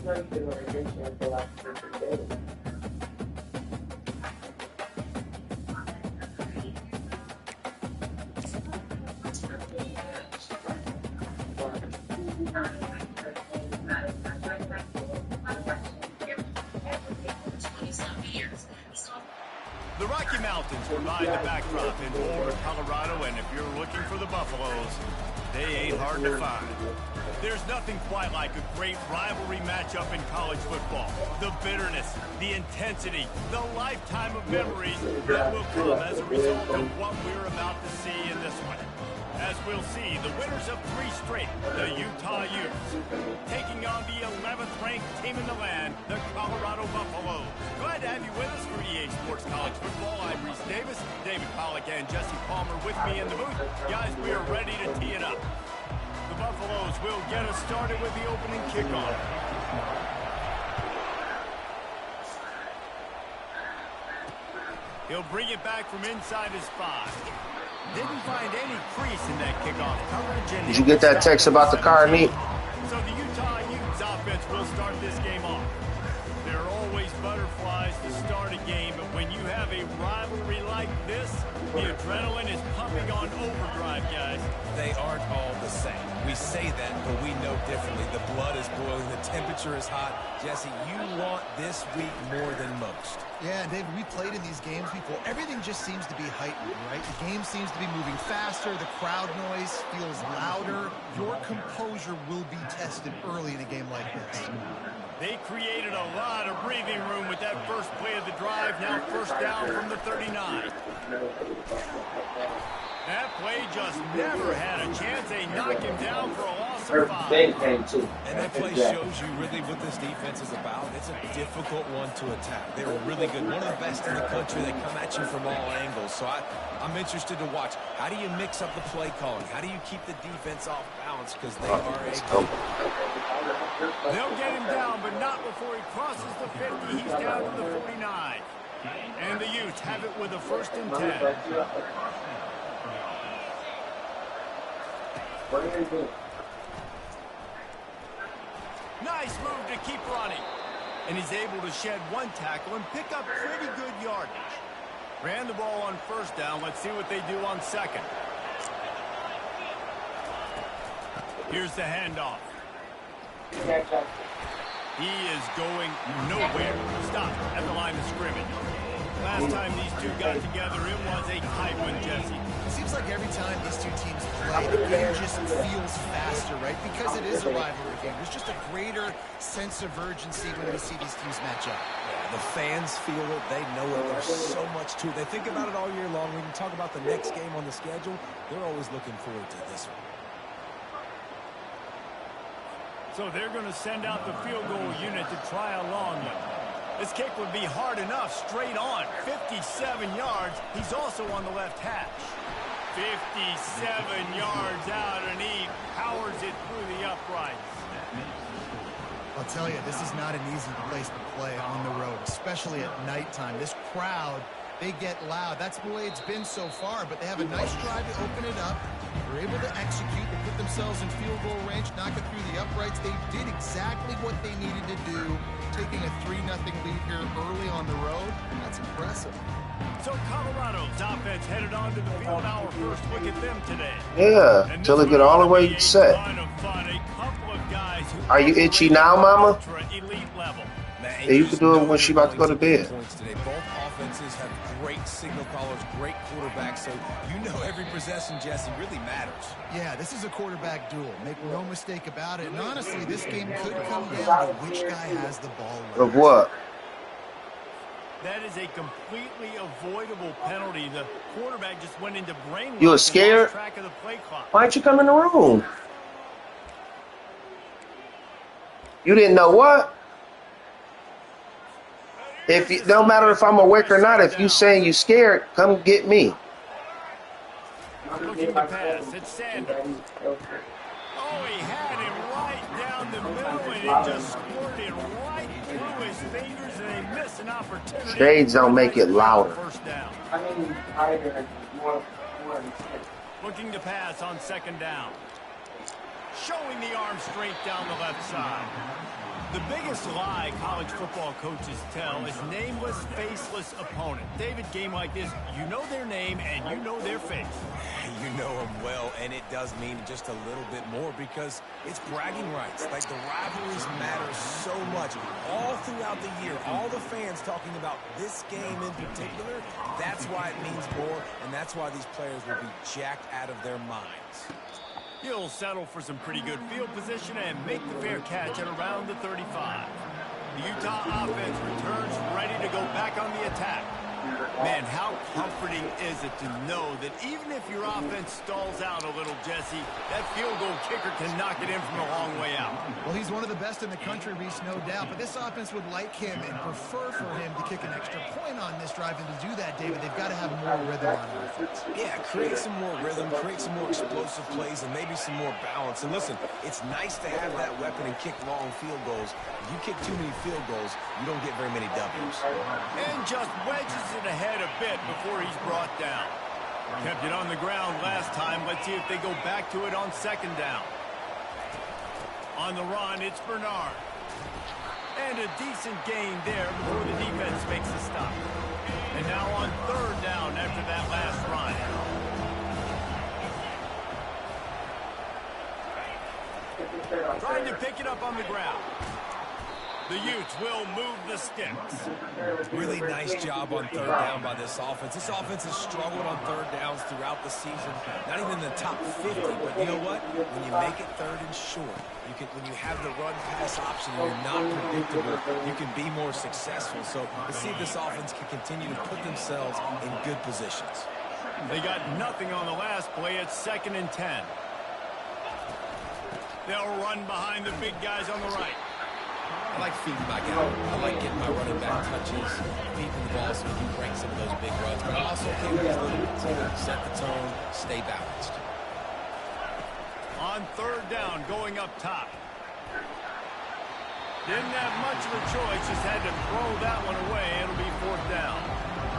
The Rocky Mountains provide the backdrop in Boulder, Colorado, and if you're looking for the Buffaloes, they ain't hard to find. There's nothing quite like a great rivalry matchup in college football. The bitterness, the intensity, the lifetime of memories that will come as a result of what we're about to see in this one. As we'll see, the winners of 3 straight, the Utah Utes, taking on the 11th-ranked team in the land, the Colorado Buffaloes. Glad to have you with us for EA Sports College Football. I'm Reese Davis, David Pollack, and Jesse Palmer with me in the booth. Guys, we are ready to tee it up. The Buffaloes will get us started with the opening kickoff. He'll bring it back from inside his 5. Didn't find any crease in that kickoff coverage. Did you get that text about the car, Neat? So the Utah Utes offense will start this game off. There are always butterflies to start a game, but when you have a rivalry like this, the adrenaline is pumping on overdrive, guys. They aren't all the same. We say that, but we know differently. The blood is boiling. The temperature is hot. Jesse, you want this week more than most. Yeah, David, we played in these games before. Everything just seems to be heightened, right? The game seems to be moving faster. The crowd noise feels louder. Your composure will be tested early in a game like this. They created a lot of breathing room with that first play of the drive. Now first down from the 39. That play just never had a chance. They knock him down for a loss of 5. And that play shows you really what this defense is about. It's a difficult one to attack. They were really good. One of the best in the country. They come at you from all angles. So I'm interested to watch. How do you mix up the play calling? How do you keep the defense off balance? Because they are a good. They'll get him down, but not before he crosses the 50. He's down to the 49. And the Utes have it with a 1st and 10. Nice move to keep running. And he's able to shed 1 tackle and pick up pretty good yardage. Ran the ball on 1st down. Let's see what they do on 2nd. Here's the handoff. He is going nowhere. Stop at the line of scrimmage. Last time these two got together, it was a tight one, Jesse. It seems like every time these two teams play, the game just feels faster, right? Because it is a rivalry game. There's just a greater sense of urgency when we see these teams match up. Yeah, the fans feel it. They know it. There's so much to it. They think about it all year long. When you talk about the next game on the schedule, they're always looking forward to this one. So they're going to send out the field goal unit to try a long one. This kick would be hard enough straight on. 57 yards. He's also on the left hash. 57 yards out, and he powers it through the uprights. I'll tell you, this is not an easy place to play on the road, especially at nighttime. This crowd, they get loud. That's the way it's been so far, but they have a nice drive to open it up. They're able to execute. They put themselves in field goal range, knock it through the uprights. They did exactly what they needed to do, taking a 3-0 lead here early on the road. That's impressive. So Colorado's offense headed on to the field. Our first look at them today. Yeah, until they get all the way set. Are you itchy now, Mama? Yeah, you can do it when she about to go to bed. Both offenses have great signal callers, great quarterbacks, so you know every possession, Jesse, really matters. Yeah, this is a quarterback duel. Make no mistake about it. And honestly, this game could come down to which guy has the ball. Of what? That is a completely avoidable penalty. The quarterback just went into brainwashing. You were scared? Track of the play clock. Why'd you come in the room? You didn't know what? If you, no matter if I'm awake or not, if you saying you scared, come get me. Looking to pass. It's Sanders. Oh, he had him right down the middle, and it just squirted right through his fingers, and they missed an opportunity. Shades don't make it louder. First down. Looking to pass on 2nd down. Showing the arm strength down the left side. The biggest lie college football coaches tell is nameless, faceless opponent. David, game like this, you know their name and you know their face. You know them well, and it does mean just a little bit more because it's bragging rights. Like, the rivalries matter so much all throughout the year. All the fans talking about this game in particular, that's why it means more, and that's why these players will be jacked out of their minds. He'll settle for some pretty good field position and make the fair catch at around the 35. The Utah offense returns ready to go back on the attack. Man, how comforting is it to know that even if your offense stalls out a little, Jesse, that field goal kicker can knock it in from a long way out. Well, he's one of the best in the country, Reese, no doubt. But this offense would like him and prefer for him to kick an extra point on this drive. And to do that, David, they've got to have more rhythm on offense. Yeah, create some more rhythm, create some more explosive plays, and maybe some more balance. And listen, it's nice to have that weapon and kick long field goals. If you kick too many field goals, you don't get very many W's. And just wedges it ahead a bit before he's brought down. Kept it on the ground last time. Let's see if they go back to it on second down. On the run, it's Bernard. And a decent gain there before the defense makes a stop. And now on third down after that last run. Trying to pick it up on the ground. The Utes will move the sticks. Really nice job on third down by this offense. This offense has struggled on third downs throughout the season. Not even in the top 50, but you know what? When you make it third and short, when you have the run-pass option and you're not predictable, you can be more successful. So let's see if this offense can continue to put themselves in good positions. They got nothing on the last play. It's 2nd and 10. They'll run behind the big guys on the right. I like feeding my guy. I like getting my running back touches, feeding the ball so we can break some of those big runs. But I'm also okay with these little ones. Set the tone, stay balanced. On third down, going up top. Didn't have much of a choice, just had to throw that one away. It'll be 4th down.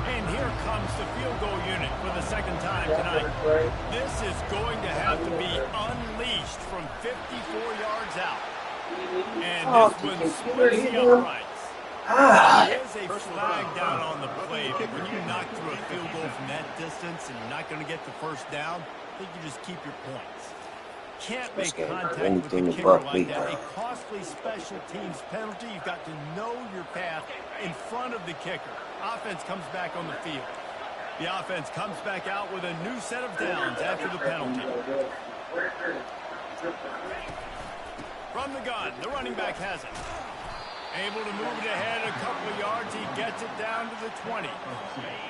And here comes the field goal unit for the second time tonight. This is going to have to be unleashed from 54 yards out. And this one splits the uprights. There is a flag down on the play, but when you knock through a field goal from that distance and you're not going to get the first down, I think you just keep your points. Can't make contact with the kicker like that. A costly special teams penalty. You've got to know your path in front of the kicker. Offense comes back on the field. The offense comes back out with a new set of downs after the penalty. From the gun, the running back has it. Able to move it ahead a couple of yards. He gets it down to the 20.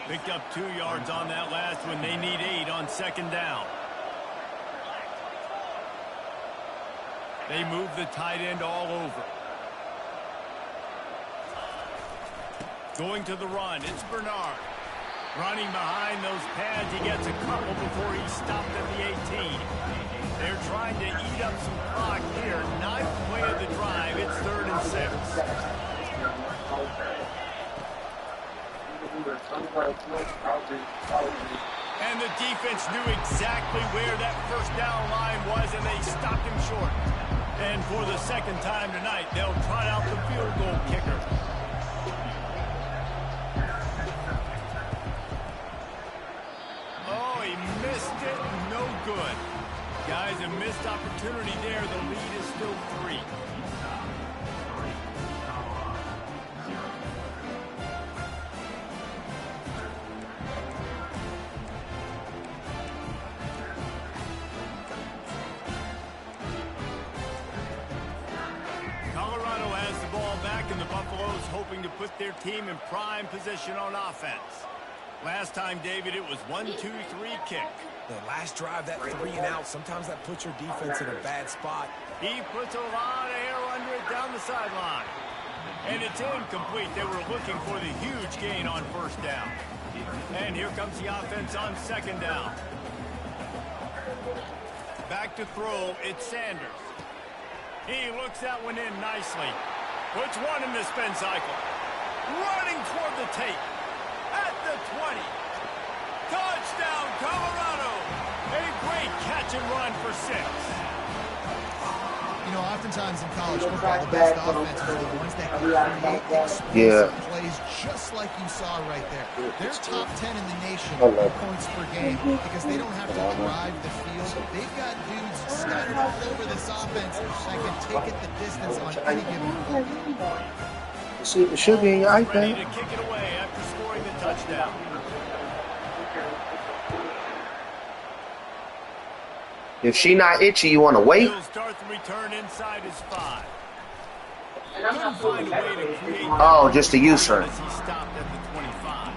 Picked up 2 yards on that last one. They need 8 on second down. They move the tight end all over. Going to the run, it's Bernard. Running behind those pads, he gets a couple before he's stopped at the 18. They're trying to eat up some clock here. 9th play of the drive, it's 3rd and 6. And the defense knew exactly where that first down line was, and they stopped him short. And for the second time tonight, they'll trot out the field goal kicker. Oh, he missed it. No good. Guys, a missed opportunity there. The lead is still 3. Colorado has the ball back, and the Buffaloes hoping to put their team in prime position on offense. Last time, David, it was 1-2-3 kick. The last drive, that 3 and out, sometimes that puts your defense in a bad spot. He puts a lot of air under it down the sideline. And it's incomplete. They were looking for the huge gain on first down. And here comes the offense on second down. Back to throw, it's Sanders. He looks that one in nicely. Puts one in the spin cycle. Running toward the tape. At the 20. Touchdown, Colorado. A great catch and run for 6. You know, oftentimes in college football, the best offenses are the ones that can create explosive plays just like you saw right there. They're top 10 in the nation in points per game because they don't have to drive the field. They've got dudes scattered all over this offense that can take it the distance on any given play. See, it should be in your iPad. Ready to kick it away after scoring the touchdown. If she not itchy, you want to wait? He'll start the return inside his 5. Couldn't find a way to create just to use her. as he stopped at the 25.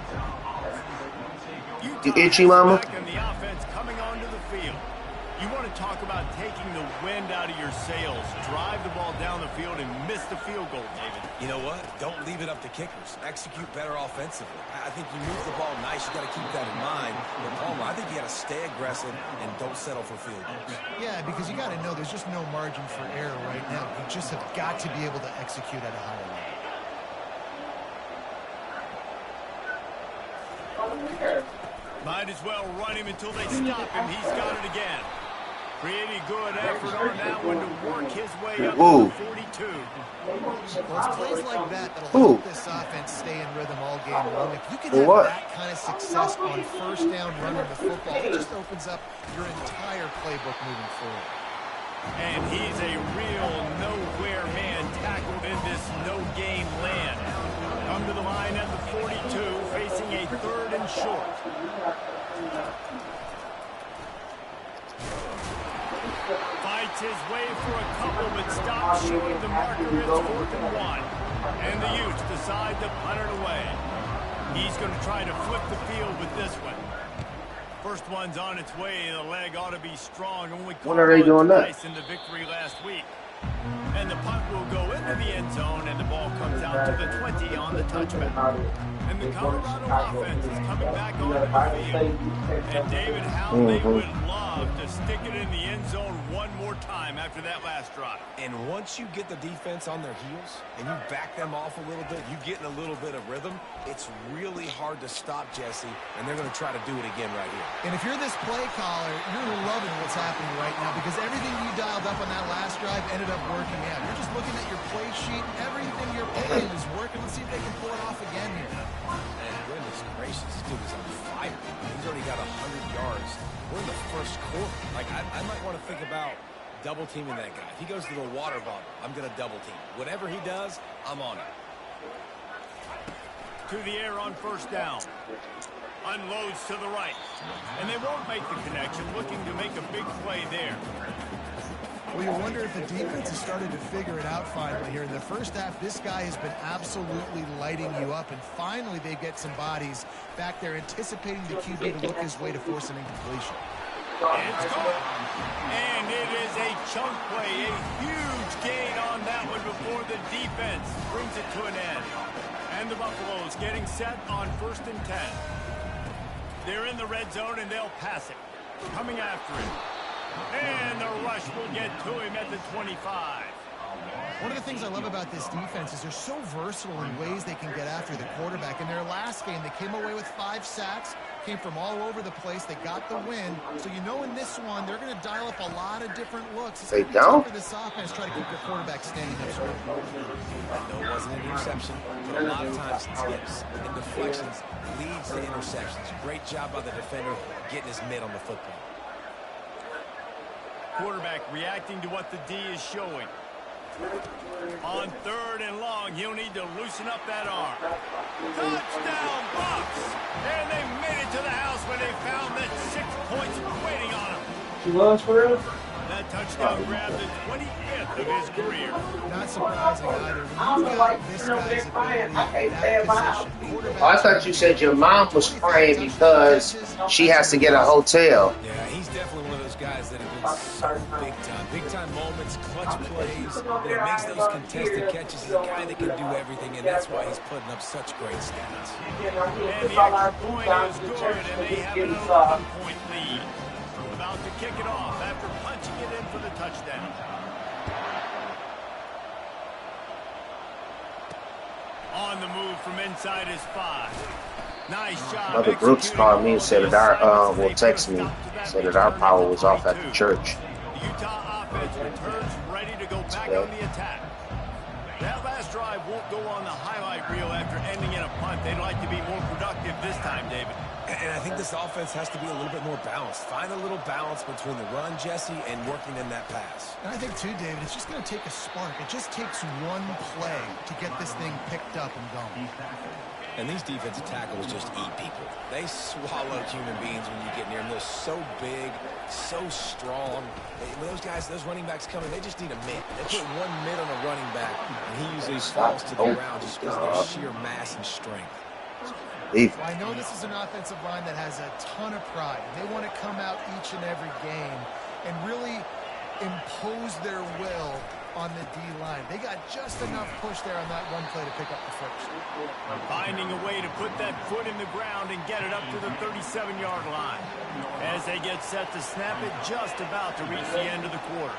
You itchy, mama? Back in the offense coming onto the field. You want to talk about taking the wind out of your sails. Drive the ball down the field and miss the field goal, David. You know what? Don't leave it up to kickers. Execute better offensively. I think you move the ball nice. You got to keep that in mind. But Palmer, I think you got to stay aggressive and don't settle for field goals. Yeah, because you got to know there's just no margin for error right now. You just have got to be able to execute at a higher level. Might as well run him until they stop him. He's got it again. Pretty good effort on that one to work his way up to the 42. Well, it's plays like that that'll help this offense stay in rhythm all game long. If you can have that kind of success on first down running the football, it just opens up your entire playbook moving forward. And he's a real nowhere man tackled in this no-gain land. Come to the line at the 42, facing a 3rd and short. Fights his way for a couple, but stops showing the marker is 4th and 1. And the Utes decide to punt it away. He's going to try to flip the field with this one. First one's on its way. The leg ought to be strong. Only when are they doing that? In the victory last week. And the punt will go into the end zone, and the ball comes out to the 20 on the touchback. And the Colorado offense is coming back onto the field. And David, how they would love to stick it in the end zone one more time after that last drive. And once you get the defense on their heels and you back them off a little bit, you get in a little bit of rhythm, it's really hard to stop, Jesse, and they're going to try to do it again right here. And if you're this play caller, you're loving what's happening right now because everything you dialed up on that last drive ended up working out. You're just looking at your play sheet. Everything you're playing is working. Let's see if they can pull it off again here. Man, goodness gracious, this dude is on fire. He's already got 100 yards. We're in the first quarter. Like, I might want to think about double teaming that guy. If he goes to the water bottle, I'm going to double team. Whatever he does, I'm on it. To the air on first down. Unloads to the right. And they won't make the connection, looking to make a big play there. Well, you wonder if the defense has started to figure it out finally here. In the first half, this guy has been absolutely lighting you up, and finally they get some bodies back there anticipating the QB to look his way to force an incompletion. It's gone. And it is a chunk play, a huge gain on that one before the defense brings it to an end. And the Buffaloes getting set on 1st and 10. They're in the red zone, and they'll pass it. Coming after it. And the rush will get to him at the 25. One of the things I love about this defense is they're so versatile in ways they can get after the quarterback. In their last game, they came away with 5 sacks, came from all over the place. They got the win. So you know in this one, they're going to dial up a lot of different looks. It's they going to be don't? tough for this offense try to keep their quarterback standing up straight. No, it wasn't an interception, but a lot of times tips and deflections leads to interceptions. Great job by the defender getting his mitt on the football. Quarterback reacting to what the D is showing. On 3rd and long, he'll need to loosen up that arm. Touchdown, Bucks! And they made it to the house when they found that 6 points waiting on them. She was for real? That touchdown grabbed the 25th of his career. Not surprising either. When you've got this guy's ability at that position, quarterback... I thought you said your mom was crying because she has to get a hotel. Yeah, he's definitely one of those guys that have been so big time. Big time moments, clutch plays, makes those contested catches. He's a guy that can do everything, and that's why he's putting up such great stats. And the extra point is good, and they have an 11-point lead. About to kick it off after punching it in for the touchdown. On the move from inside his 5. Nice job. Mother Brooks called me and said that our, text me, said that our power was off at the church. The Utah offense returns ready to go back on the attack. That last drive won't go on the highlight reel after ending in a punt. They'd like to be more productive this time, David. And I think this offense has to be a little bit more balanced. Find a little balance between the run, Jesse, and working in that pass. And I think, too, David, it's just going to take a spark. It just takes one play to get this thing picked up and going. And these defensive tackles just eat people. They swallow human beings when you get near them. They're so big, so strong. Those guys, those running backs coming, they just need a mitt. They put one mitt on a running back, and he usually falls to the ground just because of their sheer mass and strength. Well, I know this is an offensive line that has a ton of pride. They want to come out each and every game and really impose their will on the D-line. They got just enough push there on that one play to pick up the first. Finding a way to put that foot in the ground and get it up to the 37-yard line. As they get set to snap it, just about to reach the end of the quarter.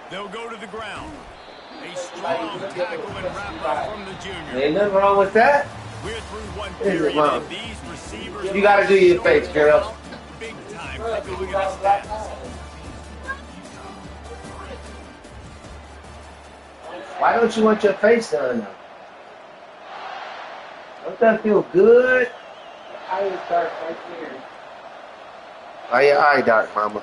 They'll go to the ground. A strong tackle and wrap-up from the junior. Ain't nothing wrong with that. We're through one period, and these receivers... You got to do your face, girl. Big time. Take a look at the stats. Why don't you want your face done now? Don't that feel good? The eye is dark right here. Why your eye dark, mama?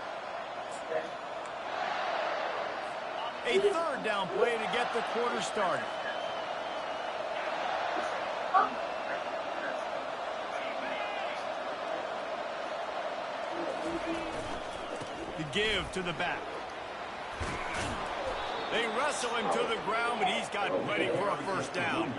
A third down play to get the quarter started. The give to the back. They wrestle him to the ground, but he's got plenty for a first down.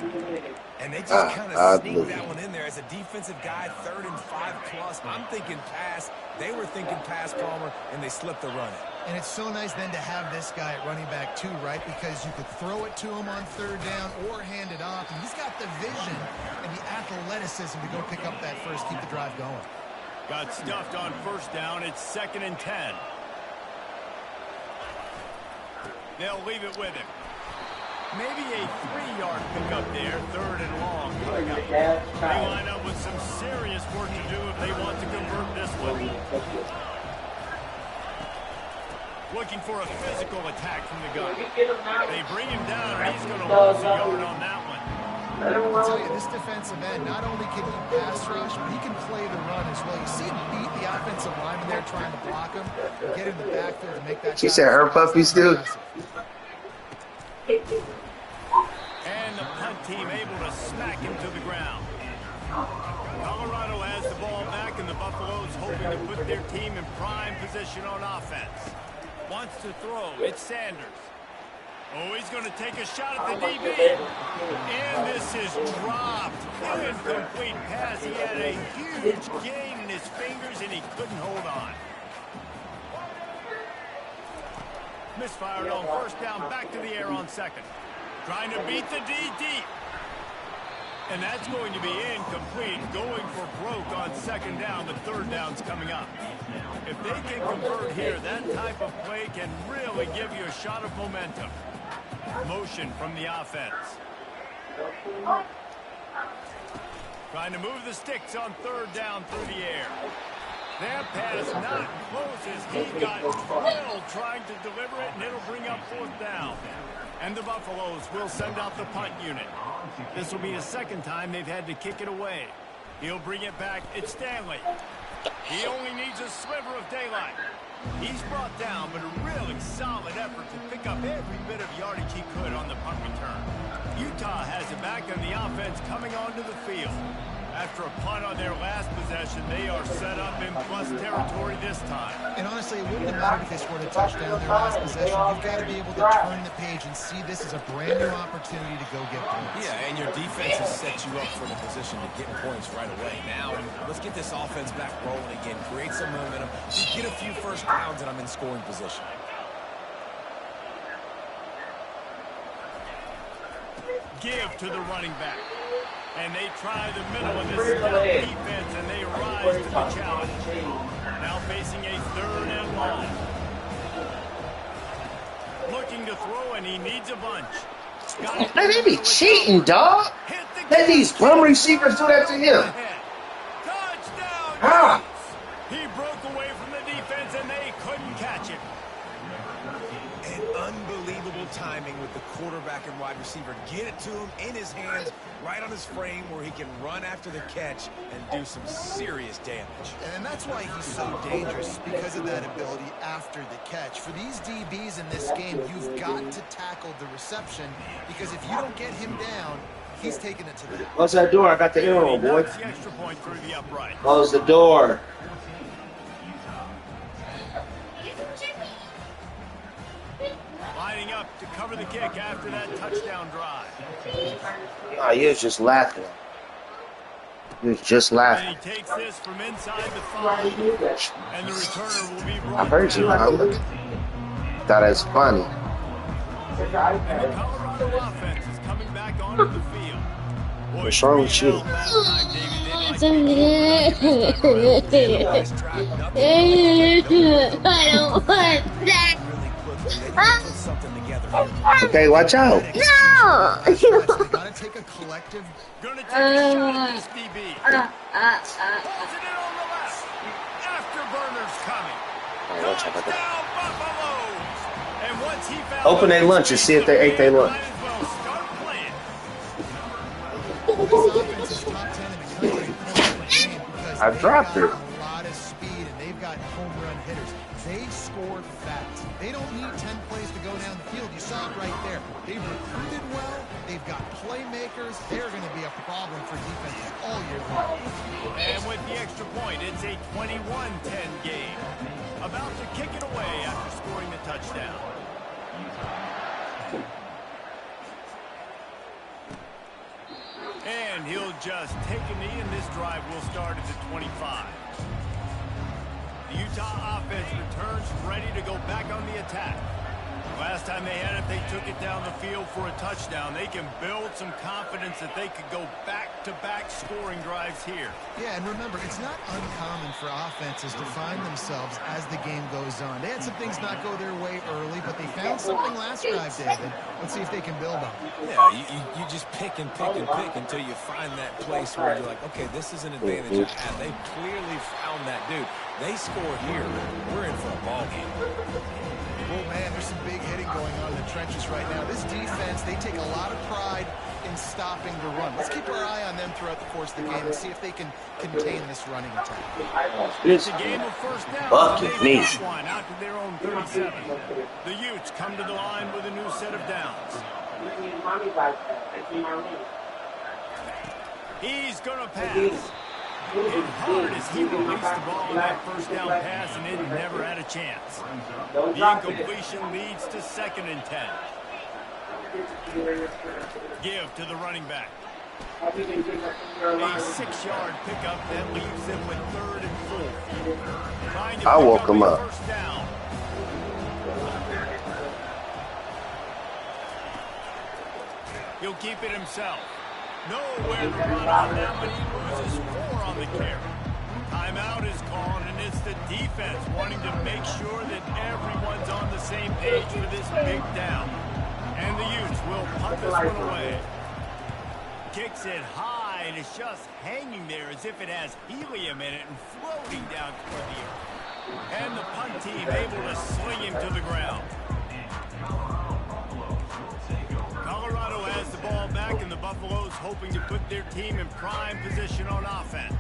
And they just kind of sneak that one in there. As a defensive guy, 3rd and 5+. I'm thinking pass. They were thinking pass, Palmer, and they slipped the run. And it's so nice then to have this guy at running back too, right? Because you could throw it to him on 3rd down or hand it off. And he's got the vision and the athleticism to go pick up that first, keep the drive going. Got stuffed on first down. It's 2nd and 10. They'll leave it with him. Maybe a 3-yard pickup there, 3rd and long. They line up with some serious work to do if they want to convert this one. Looking for a physical attack from the gun. They bring him down, and he's going to lose a yard on that one. I'll tell you, this defensive end, not only can he pass rush, but he can play the run as well. You see him beat the offensive lineman there trying to block him, get in the backfield to make that. She said her puppies do. And the punt team able to smack him to the ground. Colorado has the ball back, and the Buffaloes hoping to put their team in prime position on offense. Wants to throw. It's Sanders. Oh, he's going to take a shot at the DB. And this is dropped. Incomplete pass. He had a huge gain in his fingers, and he couldn't hold on. Misfired on first down. Back to the air on 2nd. Trying to beat the D deep. And that's going to be incomplete. Going for broke on 2nd down, but 3rd down's coming up. If they can convert here, that type of play can really give you a shot of momentum. Motion from the offense. Trying to move the sticks on 3rd down through the air. That pass not close as he got drilled trying to deliver it, and it'll bring up 4th down. And the Buffaloes will send out the punt unit. This will be the 2nd time they've had to kick it away. He'll bring it back. It's Stanley. He only needs a sliver of daylight. He's brought down, but a really solid effort to pick up every bit of yardage he could on the punt return. Utah has it back, and the offense coming onto the field. After a punt on their last possession, they are set up in plus territory this time. And honestly, it wouldn't have mattered if they scored a touchdown their last possession. You've got to be able to turn the page and see this as a brand new opportunity to go get points. Yeah, and your defense has set you up for the position to get points right away. Now, let's get this offense back rolling again, create some momentum, just get a few first downs, and I'm in scoring position. Give to the running back. And they try the middle of this stout defense, and they rise to the challenge. Now facing a 3rd and long. Looking to throw, and he needs a bunch. Man, they be cheating, dog. Let these bum receivers do that to him. Touchdown! Ah. He broke away from the defense, and they couldn't catch him. And unbelievable timing with the quarterback and wide receiver. Get it to him in his hands, right on his frame where he can run after the catch and do some serious damage. And that's why he's so dangerous, because of that ability after the catch. For these DBs in this game, you've got to tackle the reception, because if you don't get him down, he's taking it to the... Close that door. I got the arrow, boy. The extra point through the upright. Close the door. Lining up to cover the kick after that touchdown drive. Oh, you was just laughing. You was just laughing. And he takes this from inside the 5. And the returner will be brought I heard you, down. Mama. Thought it was funny. And the Colorado offense is coming back onto the field. Boy, What's wrong with you? I don't want that. Okay, watch out. They gotta take a collective... Gonna take a shot at this DB. Pulls it in on the left. Afterburners coming. Touchdown Buffaloes. And once he found Open their lunch and see if they ate their lunch. might as well start playing. This offense is top 10 in the country in points per game because I dropped they've her. got a lot of speed and they've got home run hitters. They score fast. They don't need 10 plays to go down the field. You saw it right there. They've recruited well. They've got playmakers. They're going to be a problem for defenses all year long. And with the extra point, it's a 21-10 game. About to kick it away after scoring the touchdown. And he'll just take a knee, and this drive will start at the 25. The Utah offense returns ready to go back on the attack. Last time they had it, they took it down the field for a touchdown. They can build some confidence that they could go back-to-back scoring drives here. Yeah, and remember, it's not uncommon for offenses to find themselves as the game goes on. They had some things not go their way early, but they found something last drive, David. Let's see if they can build on it. Yeah, you just pick and pick and pick until you find that place where you're like, okay, this is an advantage I have. They clearly found that dude. They score here, we're in for a ball game. Oh, man, there's some big hitting going on in the trenches right now. This defense, they take a lot of pride in stopping the run. Let's keep our eye on them throughout the course of the game and see if they can contain this running attack. It's a game of first down. Bucket They me. push one out to their own 37. The Utes come to the line with a new set of downs. He's going to pass. Hit hard as he released the ball in that first down pass, and it never had a chance. The incompletion leads to 2nd and 10. Give to the running back. A 6-yard pickup that leaves them with 3rd and 4. Trying to I pick woke him the up. first down. He'll keep it himself. Nowhere to run on that, but he loses 4 on the carry. Timeout is called, and it's the defense wanting to make sure that everyone's on the same page for this big down. And the Utes will punt this one away. Kicks it high, and it's just hanging there as if it has helium in it and floating down toward the earth. And the punt team able to sling him to the ground. Colorado has the ball back, and the Buffaloes hoping to put their team in prime position on offense.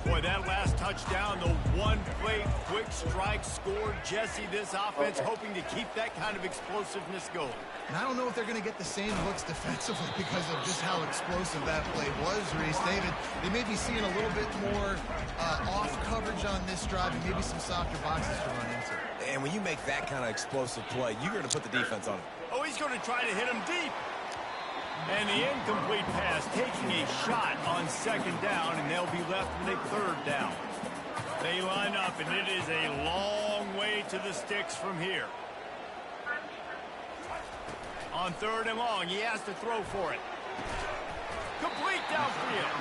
Boy, that last touchdown, the one-play quick strike scored. Jesse, this offense hoping to keep that kind of explosiveness going. And I don't know if they're going to get the same looks defensively because of just how explosive that play was, Reese. David, they may be seeing a little bit more off coverage on this drive and maybe some softer boxes to run into. And when you make that kind of explosive play, you're going to put the defense on it. Oh, he's going to try to hit him deep. And the incomplete pass taking a shot on 2nd down, and they'll be left with a 3rd down. They line up, and it is a long way to the sticks from here. On 3rd and long, he has to throw for it. Complete downfield.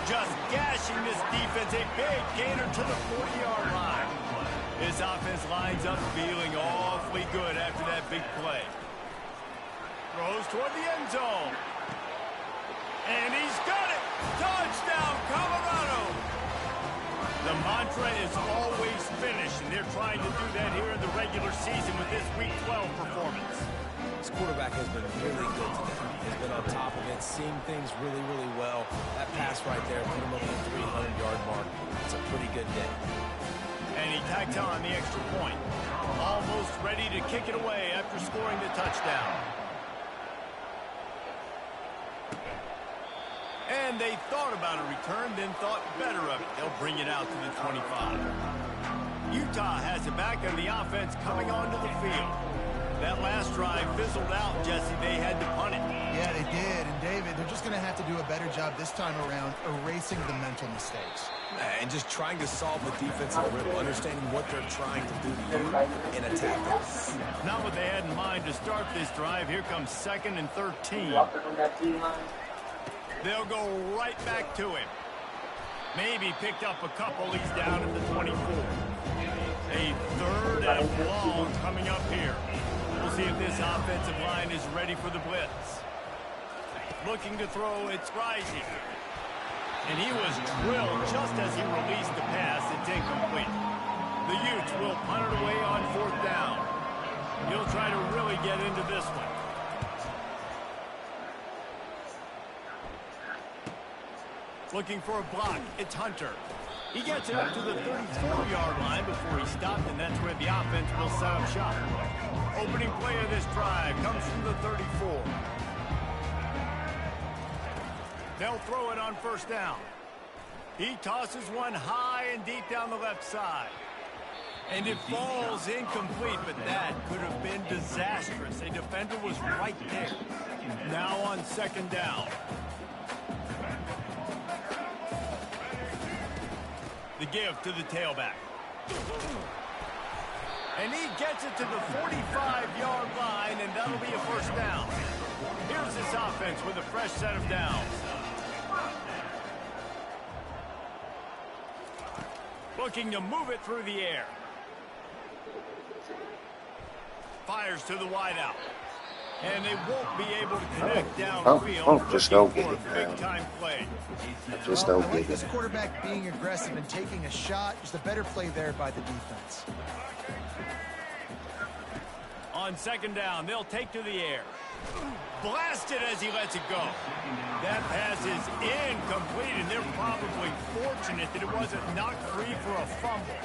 Just gashing this defense, a big gainer to the 40-yard line. This offense lines up feeling awfully good after that big play. Throws toward the end zone. And he's got it. Touchdown, Colorado. The mantra is always finish, and they're trying to do that here in the regular season with this quarterback has been really good today. He's been on top of it, seeing things really, really well. That pass right there put him over the 300-yard mark. It's a pretty good day. And he tacks on the extra point. Almost ready to kick it away after scoring the touchdown. And they thought about a return, then thought better of it. They'll bring it out to the 25. Utah has it back, and the offense coming onto the field. That last drive fizzled out, Jesse. They had to punt it. Yeah, they did. And, David, they're just going to have to do a better job this time around erasing the mental mistakes. And just trying to solve the defensive riddle, understanding what they're trying to do to you and attack them. Not what they had in mind to start this drive. Here comes 2nd and 13. They'll go right back to him. Maybe picked up a couple. He's down at the 24. A 3rd and long coming up here. We'll see if this offensive line is ready for the blitz. Looking to throw, it's rising. And he was drilled just as he released the pass. It's incomplete. The Utes will punt it away on 4th down. He'll try to really get into this one. Looking for a block. It's Hunter. He gets it up to the 34-yard line before he stopped, and that's where the offense will set up shop. Opening play of this drive comes from the 34. They'll throw it on 1st down. He tosses one high and deep down the left side. And it falls incomplete, but that could have been disastrous. A defender was right there. Now on 2nd down. The give to the tailback. And he gets it to the 45-yard line, and that'll be a 1st down. Here's this offense with a fresh set of downs. Looking to move it through the air. Fires to the wideout. And they won't be able to connect downfield. Just don't get it, big time play. Just don't get this it. quarterback being aggressive and taking a shot. Just a better play there by the defense. On 2nd down, they'll take to the air. Blasted as he lets it go. That pass is incomplete, and they're probably fortunate that it wasn't knocked free for a fumble.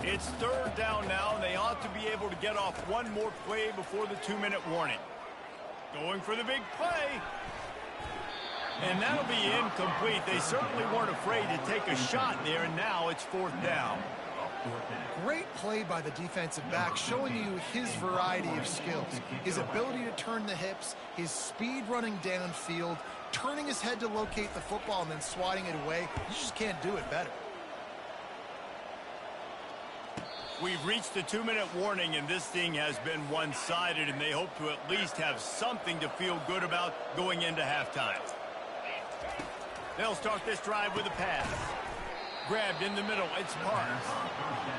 It's 3rd down now, and they ought to be able to get off one more play before the 2-minute warning. Going for the big play. And that'll be incomplete. They certainly weren't afraid to take a shot there, and now it's 4th down. Great play by the defensive back, showing you his variety of skills. His ability to turn the hips, his speed running downfield, turning his head to locate the football and then swatting it away. You just can't do it better. We've reached the 2-minute warning, and this thing has been one-sided, and they hope to at least have something to feel good about going into halftime. They'll start this drive with a pass. Grabbed in the middle, it's Parks.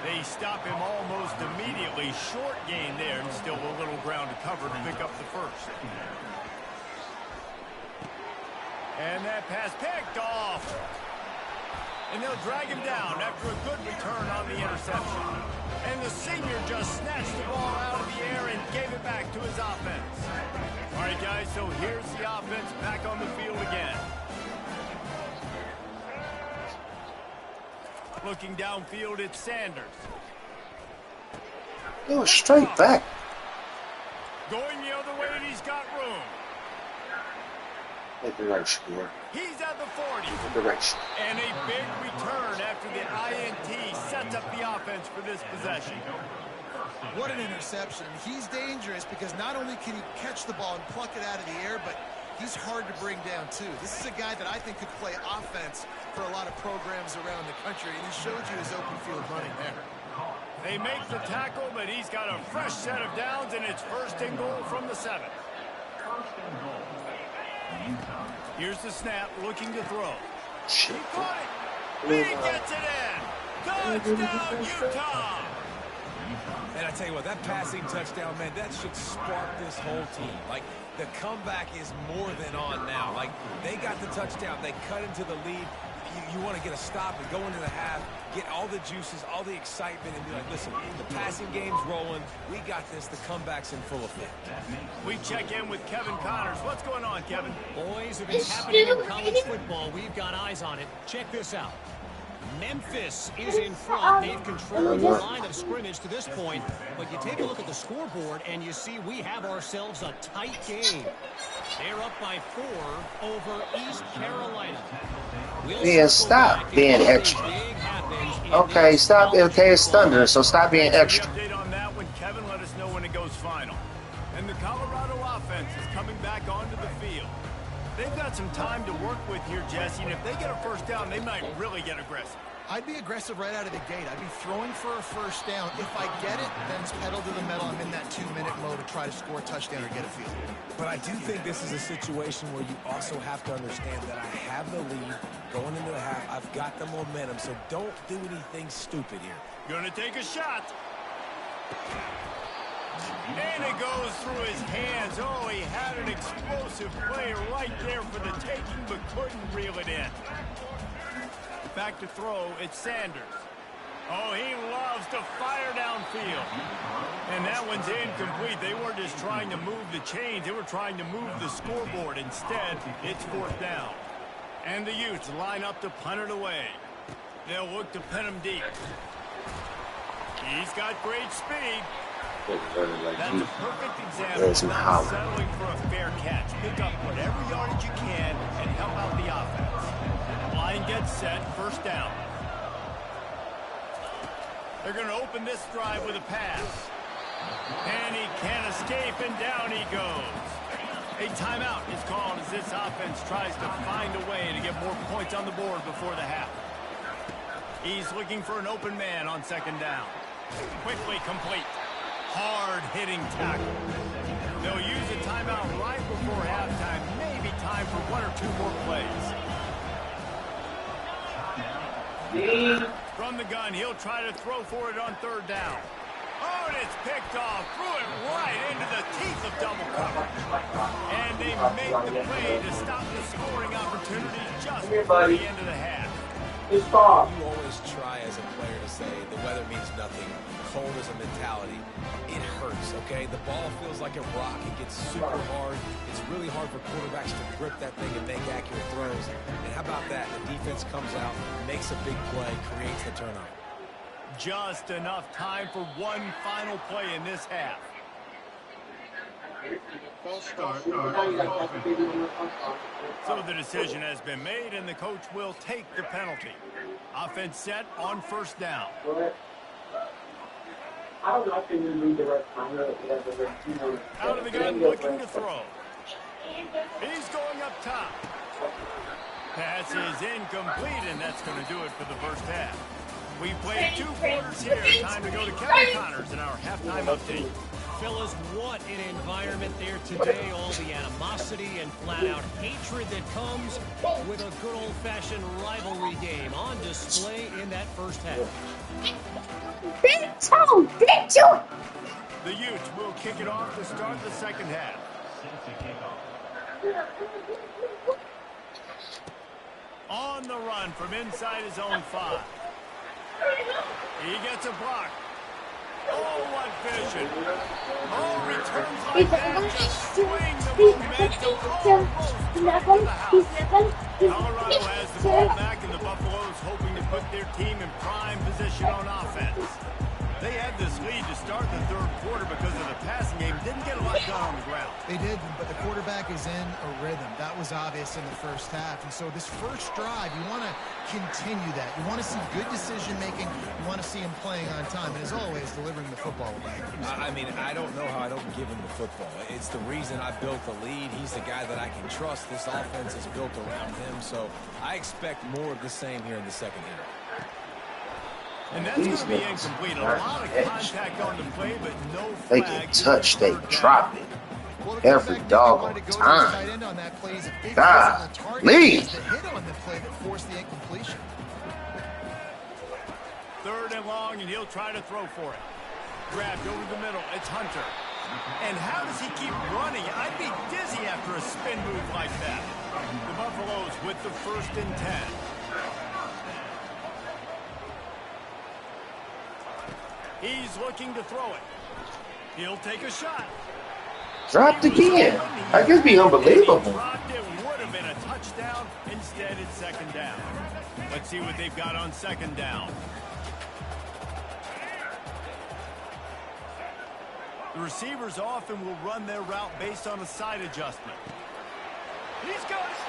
They stop him almost immediately. Short gain there, and still a little ground to cover to pick up the 1st. And that pass picked off. And they'll drag him down after a good return on the interception. And the senior just snatched the ball out of the air and gave it back to his offense. All right, guys, so here's the offense back on the field again. Looking downfield, it's Sanders. It was straight back. Going the other way, and he's got room. Make the right score. He's at the 40. Make the right score. And a big return after the INT sets up the offense for this possession. What an interception. He's dangerous because not only can he catch the ball and pluck it out of the air, but he's hard to bring down, too. This is a guy that I think could play offense for a lot of programs around the country, and he showed you his open field running there. They make the tackle, but he's got a fresh set of downs, and it's 1st and goal from the 7. Here's the snap, looking to throw. He caught it. He gets it in. Touchdown, Utah. And I tell you what, that passing touchdown, man, that should spark this whole team. Like, the comeback is more than on now. Like, they got the touchdown. They cut into the lead. you want to get a stop and go into the half, get all the juices, all the excitement, and be like, listen, the passing game's rolling. We got this. The comeback's in full effect. We check in with Kevin Connors. What's going on, Kevin? Boys, if it's happening in college football, we've got eyes on it. Check this out. Memphis is in front. They've controlled the line of scrimmage to this point. But you take a look at the scoreboard, and you see we have ourselves a tight game. They're up by 4 over East Carolina. Yeah, stop being extra. Okay, stop. Okay, it's thunder, so stop being extra. Update on that when Kevin let us know when it goes final. And the Colorado offense is coming back onto the field. They've got some time to work with here, Jesse, and if they get a first down, they might really get aggressive. I'd be aggressive right out of the gate. I'd be throwing for a first down. If I get it, then it's pedal to the metal. I'm in that 2-minute mode to try to score a touchdown or get a field. But I do think this is a situation where you also have to understand that I have the lead going into the half. I've got the momentum, so don't do anything stupid here. Gonna take a shot. And it goes through his hands. Oh, he had an explosive play right there for the taking, but couldn't reel it in. Back to throw, it's Sanders. Oh, he loves to fire downfield. And that one's incomplete. They weren't just trying to move the chains. They were trying to move the scoreboard. Instead, it's 4th down. And the Utes line up to punt it away. They'll look to pin him deep. He's got great speed. That's a perfect example of not settling for a fair catch. Pick up whatever yardage you can and help out the offense. Line gets set, first down. They're going to open this drive with a pass. And he can't escape, and down he goes. A timeout is called as this offense tries to find a way to get more points on the board before the half. He's looking for an open man on 2nd down. Quickly complete. Hard-hitting tackle. They'll use a timeout right before halftime. Maybe time for 1 or 2 more plays. From the gun, he'll try to throw for it on 3rd down. Oh, and it's picked off. Threw it right into the teeth of double coverage. And they make the play to stop the scoring opportunity just before the end of the half. You always try as a player to say the weather means nothing. Cold is a mentality. It hurts, okay? The ball feels like a rock. It gets super hard. It's really hard for quarterbacks to grip that thing and make accurate throws. And how about that? The defense comes out, makes a big play, creates the turnover. Just enough time for one final play in this half. So the decision has been made, and the coach will take the penalty. Offense set on 1st down. I don't know if you read the rest time. Out of the gun, looking to throw. He's going up top. Pass is incomplete, and that's going to do it for the first half. We played 2 quarters here. Time to go to Kevin Connors in our halftime update. Fellas, what an environment there today. All the animosity and flat-out hatred that comes with a good old-fashioned rivalry game on display in that first half. Big toe! Big toe! The Utes will kick it off to start the 2nd half. On the run from inside his own 5. He gets a block. Oh, what vision. Oh, returns like that. Just swing the momentum almost to the house. Colorado has the ball back, and the Buffaloes hoping to put their team in prime position on offense. They had this lead to start the 3rd quarter because of the passing game. Didn't get a lot done on the ground. They did, but the quarterback is in a rhythm. That was obvious in the first half. And so this first drive, you want to continue that. You want to see good decision-making. You want to see him playing on time. And as always, delivering the football. I mean, I don't know how I don't give him the football. It's the reason I built the lead. He's the guy that I can trust. This offense is built around him. So I expect more of the same here in the 2nd half. And that's going to be incomplete. A lot of contact on the play, but no flag. They get touched, they drop it. Every doggone time. God, leave. 3rd and long, and he'll try to throw for it. Grabbed over the middle. It's Hunter. And how does he keep running? I'd be dizzy after a spin move like that. The Buffaloes with the 1st and 10. He's looking to throw it. He'll take a shot. Dropped again. I guess be unbelievable. Dropped it, would have been a touchdown. Instead, it's second down. Let's see what they've got on second down. The receivers often will run their route based on a side adjustment. He's got it.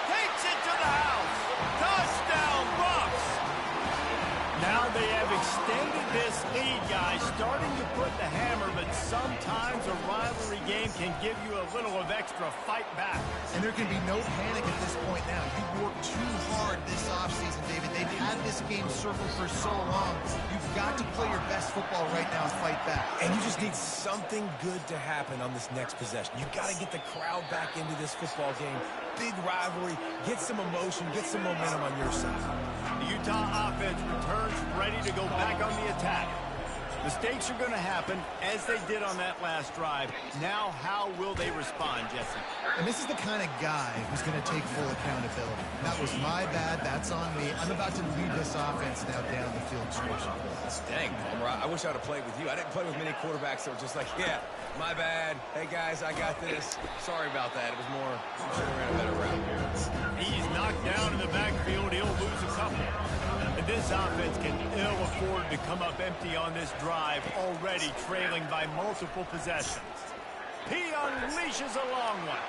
Takes it to the house. Touchdown, Bucks. Now they have extended this lead, guys, starting to put the hammer, but sometimes a rivalry game can give you a little of extra fight back. And there can be no panic at this point now. You've worked too hard this offseason, David. They've had this game circled for so long. You've got to play your best football right now and fight back. And you just need something good to happen on this next possession. You got to get the crowd back into this football game. Big rivalry. Get some emotion. Get some momentum on your side. The Utah offense returns ready to go back on the attack. Mistakes are going to happen, as they did on that last drive. Now, how will they respond, Jesse? And this is the kind of guy who's going to take full accountability. That was my bad. That's on me. I'm about to lead this offense now down the field stretch. Dang, Palmer, I wish I would have played with you. I didn't play with many quarterbacks that were just like, yeah, my bad. Hey, guys, I got this. Sorry about that. It was more, I should have ran a better route. He's knocked down in the backfield. He'll lose a couple. And this offense can ill afford to come up empty on this drive, already trailing by multiple possessions. He unleashes a long one.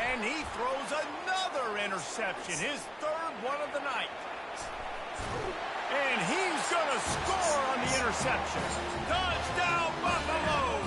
And he throws another interception, his third one of the night. And he's going to score on the interception. Touchdown, Buffalo!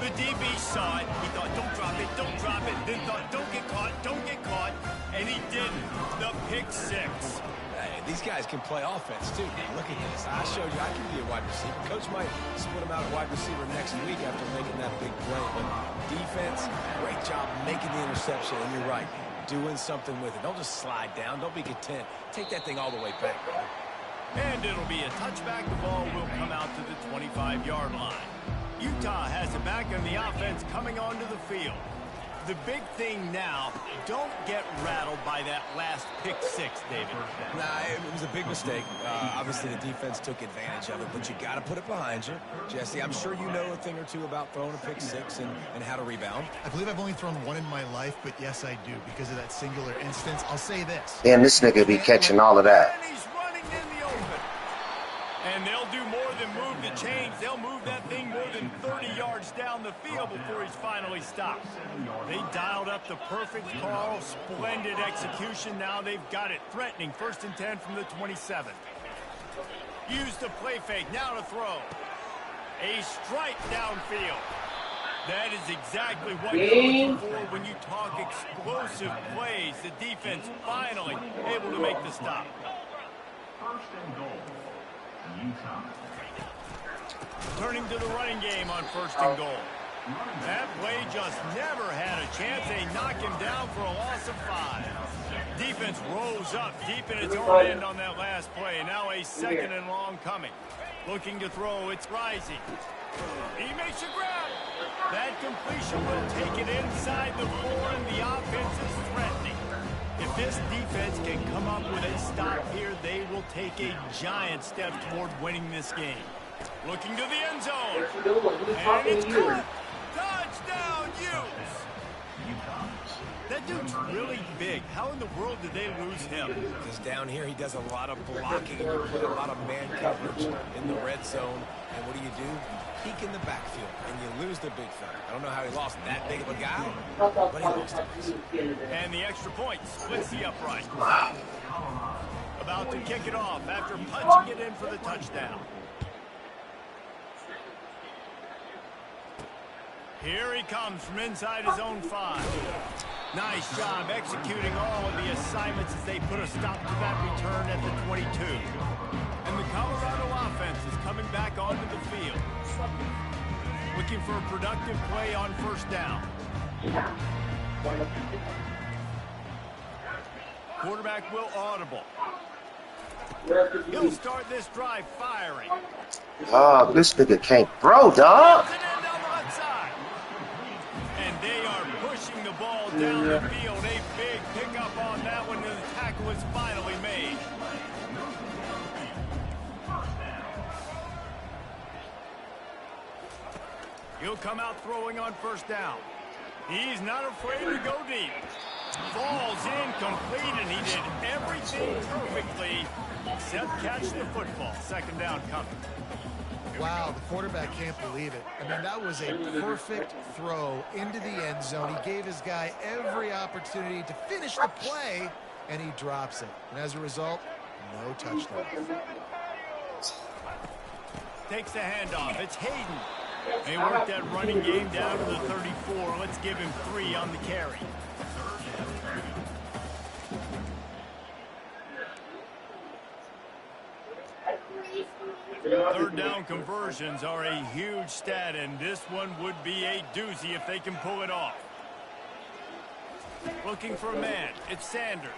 The DB saw it. He thought, don't drop it, don't drop it. Then thought, don't get caught, don't get caught. And he didn't. The pick six. Hey, these guys can play offense, too. Look at this. I showed you I can be a wide receiver. Coach might split him out at wide receiver next week after making that big play. But defense, great job making the interception. And you're right, doing something with it. Don't just slide down. Don't be content. Take that thing all the way back. And it'll be a touchback. The ball will come out to the 25-yard line. Utah has it back on the offense coming onto the field. The big thing now, don't get rattled by that last pick six, David. Nah, it was a big mistake. Obviously, the defense took advantage of it, but you got to put it behind you. Jesse, I'm sure you know a thing or two about throwing a pick six and how to rebound. I believe I've only thrown one in my life, but yes, I do, because of that singular instance. I'll say this. Damn, this nigga be catching all of that. And he's running in the open. And they'll do more than move the chains. They'll move that thing more than 30 yards down the field before he's finally stopped. They dialed up the perfect call. Splendid execution. Now they've got it. Threatening. 1st and 10 from the 27. Use the play fake. Now to throw. A strike downfield. That is exactly what you're looking for when you talk explosive plays. The defense finally able to make the stop. 1st and goal. Utah. Turning to the running game on 1st and goal. That play just never had a chance. They knock him down for a loss of 5. Defense rose up deep in its own end on that last play. Now a 2nd and long coming. Looking to throw. It's Rising. He makes a grab. That completion will take it inside the 4, and the offense is threatening. If this defense can come up with a stop here, they will take a giant step toward winning this game. Looking to the end zone. And it's caught. Touchdown, Utes. That dude's really big. How in the world did they lose him? Because down here he does a lot of blocking. You put a lot of man coverage in the red zone. And what do? You peek in the backfield, and you lose the big fella. I don't know how he lost that big of a guy, but he lost it. And the extra point splits the upright. About to kick it off after punching it in for the touchdown. Here he comes from inside his own 5. Nice job executing all of the assignments as they put a stop to that return at the 22. And the Colorado offense is coming back onto the field. Looking for a productive play on 1st down. Quarterback will audible. He'll start this drive firing. Oh, this nigga can't throw, dog. And they are pushing the ball down the field. A big pickup on that one, and the tackle is finally made. He'll come out throwing on first down. He's not afraid to go deep. Falls incomplete, and he did everything perfectly except catch the football. Second down coming. Wow, the quarterback can't believe it. I mean, that was a perfect throw into the end zone. He gave his guy every opportunity to finish the play, and he drops it. And as a result, no touchdown. Takes the handoff. It's Hayden. They work that running game down to the 34. Let's give him 3 on the carry. Third down conversions are a huge stat, and this one would be a doozy if they can pull it off. Looking for a man. It's Sanders.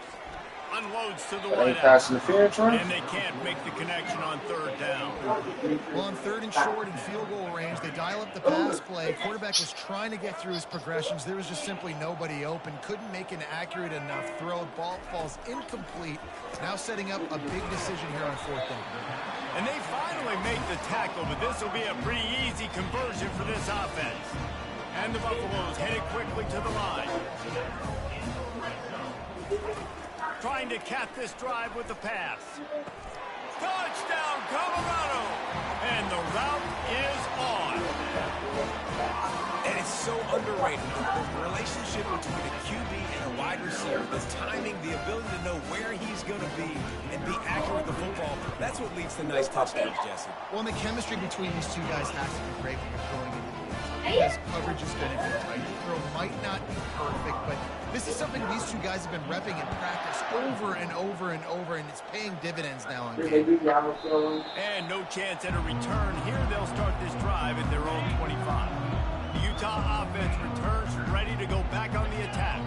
Unloads to the wide out. And they can't make the connection on third down. Well, on third and short and field goal range, they dial up the pass play. Quarterback was trying to get through his progressions. There was just simply nobody open. Couldn't make an accurate enough throw. Ball falls incomplete. Now setting up a big decision here on fourth down. And they finally make the tackle, but this will be a pretty easy conversion for this offense. And the Buffaloes headed quickly to the line. Trying to cap this drive with the pass. Touchdown, Colorado! And the route is on. And it's so underrated. The relationship between a QB and a wide receiver, the timing, the ability to know where he's going to be and be accurate with the football, that's what leads to nice touchdowns, Jesse. Well, and the chemistry between these two guys has to be great when you're throwing into the end zone. Because coverage is going to be tight. The throw might not be perfect, but this is something these two guys have been repping in practice over and over and over, and it's paying dividends now on game. And no chance at a return. Here they'll start this drive at their own 25. The Utah offense returns ready to go back on the attack.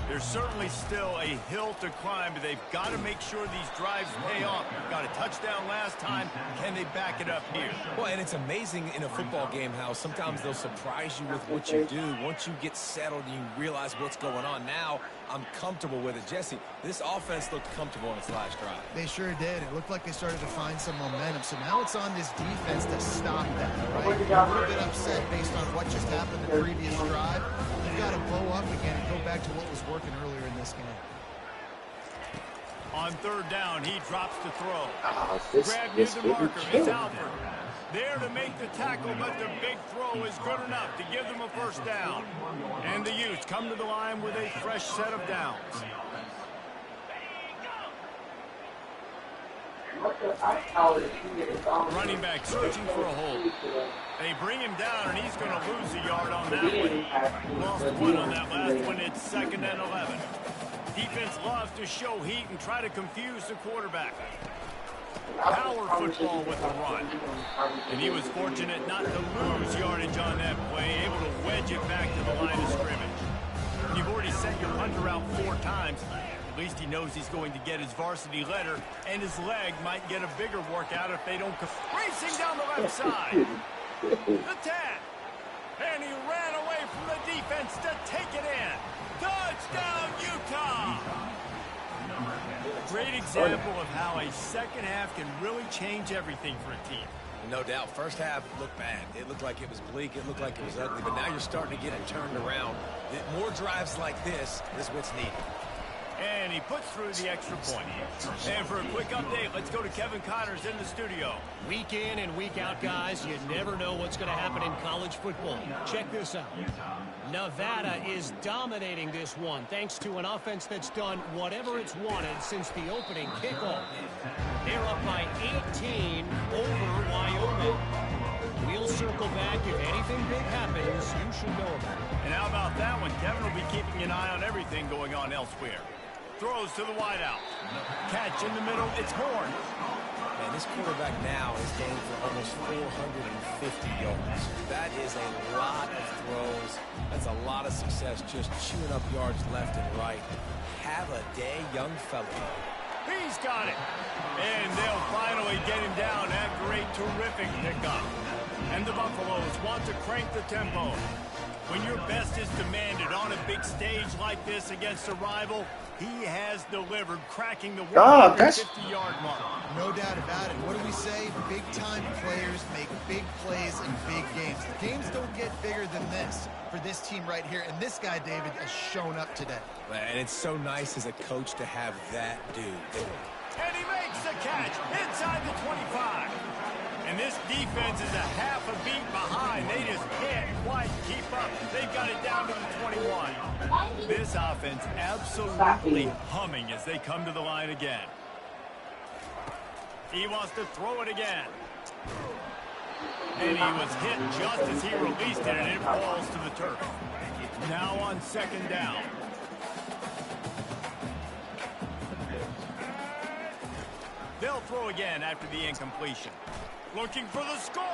There's certainly still a hill to climb, but they've got to make sure these drives pay off. Got a touchdown last time. Can they back it up here? Well, and it's amazing in a football game how sometimes they'll surprise you with what you do. Once you get settled and you realize what's going on, now I'm comfortable with it. Jesse, this offense looked comfortable in its last drive. They sure did. It looked like they started to find some momentum. So now it's on this defense to stop that, right? You're a little bit upset based on what just happened the previous drive. You've got to blow up again and go back to what was working earlier in this game. On third down, he drops to throw. Grab near the marker. It's Alford. There to make the tackle, but the big throw is good enough to give them a first down. And the Utes come to the line with a fresh set of downs. Running back searching for a hole. They bring him down, and he's going to lose a yard on that one. Lost one on that last one. It's 2nd and 11. Defense loves to show heat and try to confuse the quarterback. Power football with the run. And he was fortunate not to lose yardage on that play, able to wedge it back to the line of scrimmage. You've already sent your punter out 4 times. At least he knows he's going to get his varsity letter, and his leg might get a bigger workout if they don't come. Racing down the left side. The tap. And he ran away from the defense to take it in. Touchdown, Utah! Great example of how a second half can really change everything for a team. No doubt. First half looked bad. It looked like it was bleak. It looked like it was ugly. But now you're starting to get it turned around. More drives like this is what's needed. And he puts through the extra point. And for a quick update, let's go to Kevin Connors in the studio. Week in and week out, guys, you never know what's going to happen in college football. Check this out. Nevada is dominating this one thanks to an offense that's done whatever it's wanted since the opening kickoff. They're up by 18 over Wyoming. We'll circle back. If anything big happens, you should know about it. And how about that one? Kevin will be keeping an eye on everything going on elsewhere. Throws to the wideout. Catch in the middle. It's Horn. Man, this quarterback now is going for almost 450 yards. That is a lot of throws. That's a lot of success just chewing up yards left and right. Have a day, young fella. He's got it. And they'll finally get him down after a terrific pickup. And the Buffaloes want to crank the tempo. When your best is demanded on a big stage like this against a rival, he has delivered, cracking the 150-yard mark. No doubt about it. What do we say? Big-time players make big plays in big games. The games don't get bigger than this for this team right here, and this guy, David, has shown up today. And it's so nice as a coach to have that dude. And he makes the catch inside the 25. And this defense is a half a beat behind. They just can't quite keep up. They've got it down to the 21. This offense absolutely humming as they come to the line again. He wants to throw it again. And he was hit just as he released it, and it falls to the turf. Now on second down. They'll throw again after the incompletion. Looking for the score.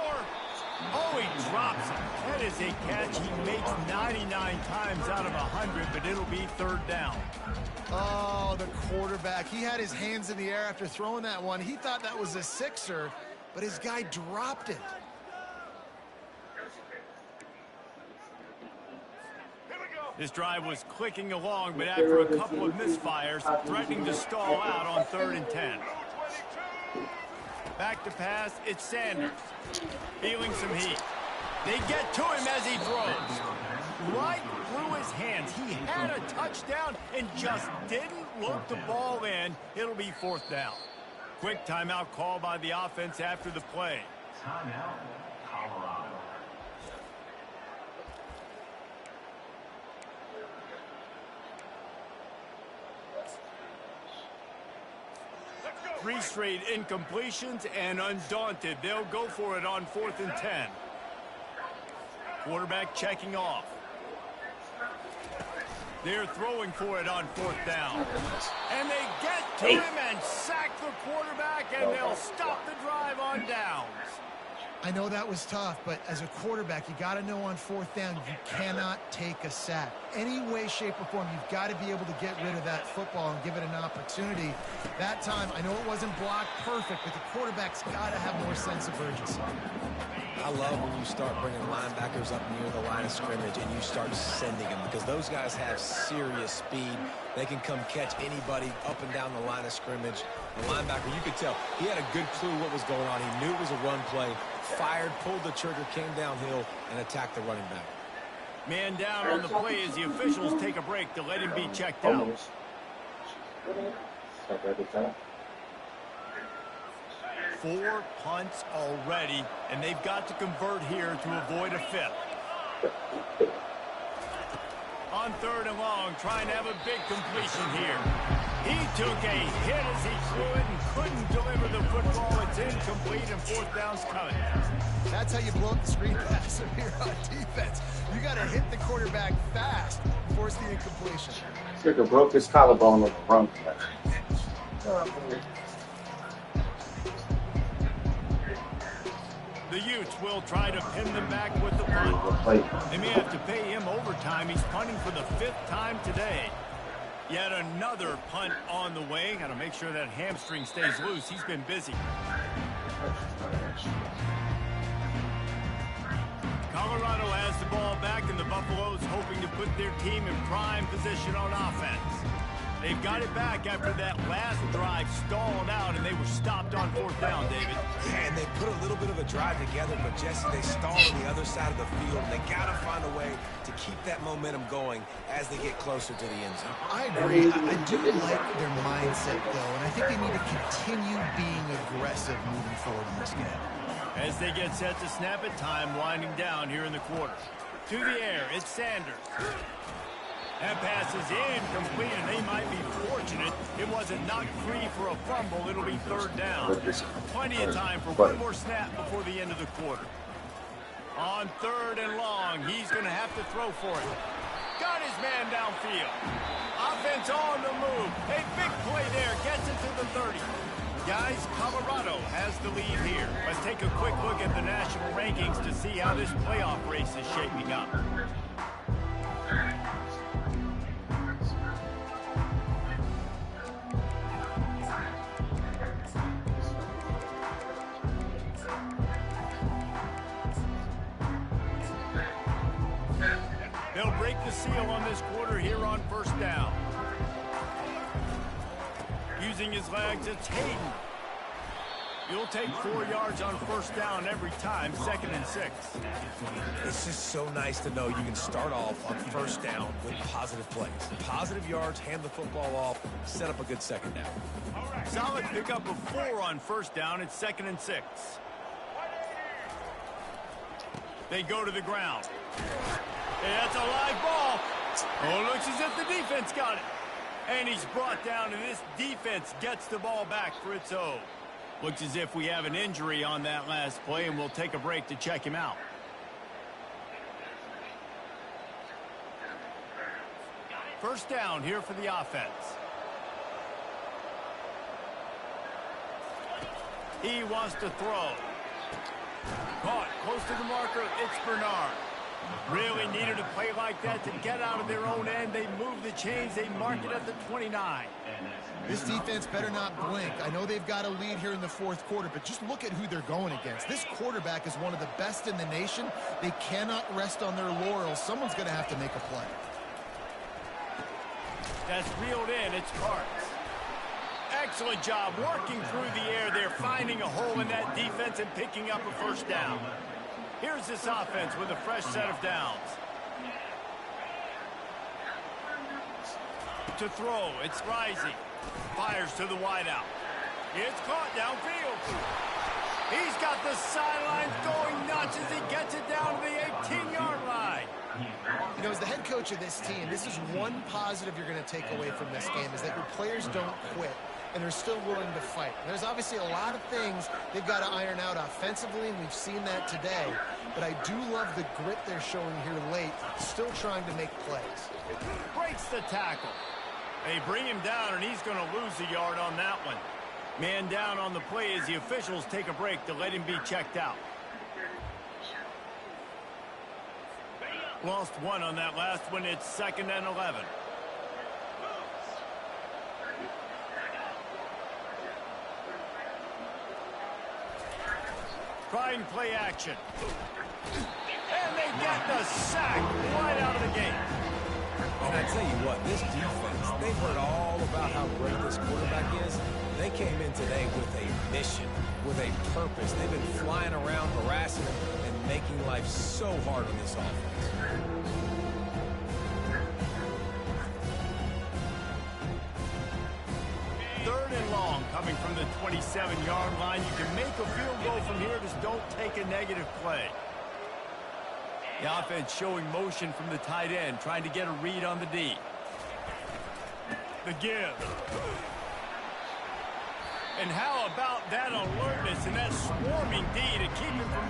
Oh, he drops it. That is a catch he makes 99 times out of 100, but it'll be third down. Oh, the quarterback. He had his hands in the air after throwing that one. He thought that was a sixer, but his guy dropped it. This drive was clicking along, but after a couple of misfires, threatening to stall out on 3rd and 10. Back to pass, it's Sanders. Feeling some heat. They get to him as he throws. Right through his hands. He had a touchdown and just didn't look the ball in. It'll be 4th down. Quick timeout call by the offense after the play. Timeout, Colorado. Three straight incompletions, and undaunted, they'll go for it on 4th and 10. Quarterback checking off. They're throwing for it on 4th down. And they get to him and sack the quarterback, and they'll stop the drive on downs. I know that was tough, but as a quarterback, you got to know on 4th down, you cannot take a sack. Any way, shape, or form, you've got to be able to get rid of that football and give it an opportunity. That time, I know it wasn't blocked perfect, but the quarterback's got to have more sense of urgency. I love when you start bringing linebackers up near the line of scrimmage and you start sending them, because those guys have serious speed. They can come catch anybody up and down the line of scrimmage. The linebacker, you could tell, he had a good clue what was going on. He knew it was a run play, fired, pulled the trigger, came downhill, and attacked the running back. Man down on the play as the officials take a break to let him be checked out. 4 punts already, and they've got to convert here to avoid a 5th. On 3rd and long, trying to have a big completion here. He took a hit as he threw it and couldn't deliver the football. It's incomplete, and 4th down's coming. That's how you blow up the screen pass here on defense. You got to hit the quarterback fast and force the incompletion. Sugar broke his collarbone with the run play. The Utes will try to pin them back with the punt. They may have to pay him overtime. He's punting for the 5th time today. Yet another punt on the way. Got to make sure that hamstring stays loose. He's been busy. Colorado has the ball back, and the Buffaloes hoping to put their team in prime position on offense. They've got it back after that last drive stalled out, and they were stopped on 4th down, David. Yeah, and they put a little bit of a drive together, but Jesse, they stalled on the other side of the field, and they got to find a way to keep that momentum going as they get closer to the end zone. I agree. I do like their mindset, though, and I think they need to continue being aggressive moving forward in this game. As they get set to snap it, time winding down here in the quarter. To the air, it's Sanders. That pass is incomplete, and they might be fortunate it wasn't knocked free for a fumble. It'll be 3rd down. Plenty of time for one more snap before the end of the quarter. On 3rd and long, he's going to have to throw for it. Got his man downfield. Offense on the move. A big play there. Gets it to the 30. Guys, Colorado has the lead here. Let's take a quick look at the national rankings to see how this playoff race is shaping up. the seal on this quarter here on first down. Using his legs, it's Hayden. You'll take 4 yards on first down every time, 2nd and 6. It's just so nice to know you can start off on first down with positive plays. Positive yards, hand the football off, set up a good second down. Solid pickup of 4 on first down. It's 2nd and 6. They go to the ground. And that's a live ball. Oh, it looks as if the defense got it. And he's brought down, and this defense gets the ball back for its own. Looks as if we have an injury on that last play, and we'll take a break to check him out. First down here for the offense. He wants to throw. Caught close to the marker. It's Bernard. Really needed a play like that to get out of their own end. They move the chains. They mark it at the 29. This defense better not blink. I know they've got a lead here in the 4th quarter, but just look at who they're going against. This quarterback is one of the best in the nation. They cannot rest on their laurels. Someone's going to have to make a play. That's reeled in. It's Parks. Excellent job working through the air there, finding a hole in that defense and picking up a first down. Here's this offense with a fresh set of downs. To throw, it's Rising. Fires to the wideout. It's caught downfield. He's got the sidelines going nuts as he gets it down to the 18-yard line. You know, as the head coach of this team, this is one positive you're going to take away from this game, is that your players don't quit, and they're still willing to fight. There's obviously a lot of things they've got to iron out offensively, and we've seen that today. But I do love the grit they're showing here late, still trying to make plays. Breaks the tackle. They bring him down, and he's going to lose a yard on that one. Man down on the play as the officials take a break to let him be checked out. Lost 1 on that last one. It's 2nd and 11. Trying play action. And they get the sack right out of the gate. And I tell you what, this defense, they've heard all about how great this quarterback is. They came in today with a mission, with a purpose. They've been flying around, harassing him, and making life so hard on this offense. Third and long coming from the 27-yard line. You can make a field goal from here, just don't take a negative play. The offense showing motion from the tight end, trying to get a read on the D. The give. And how about that alertness and that swarming D to keep him from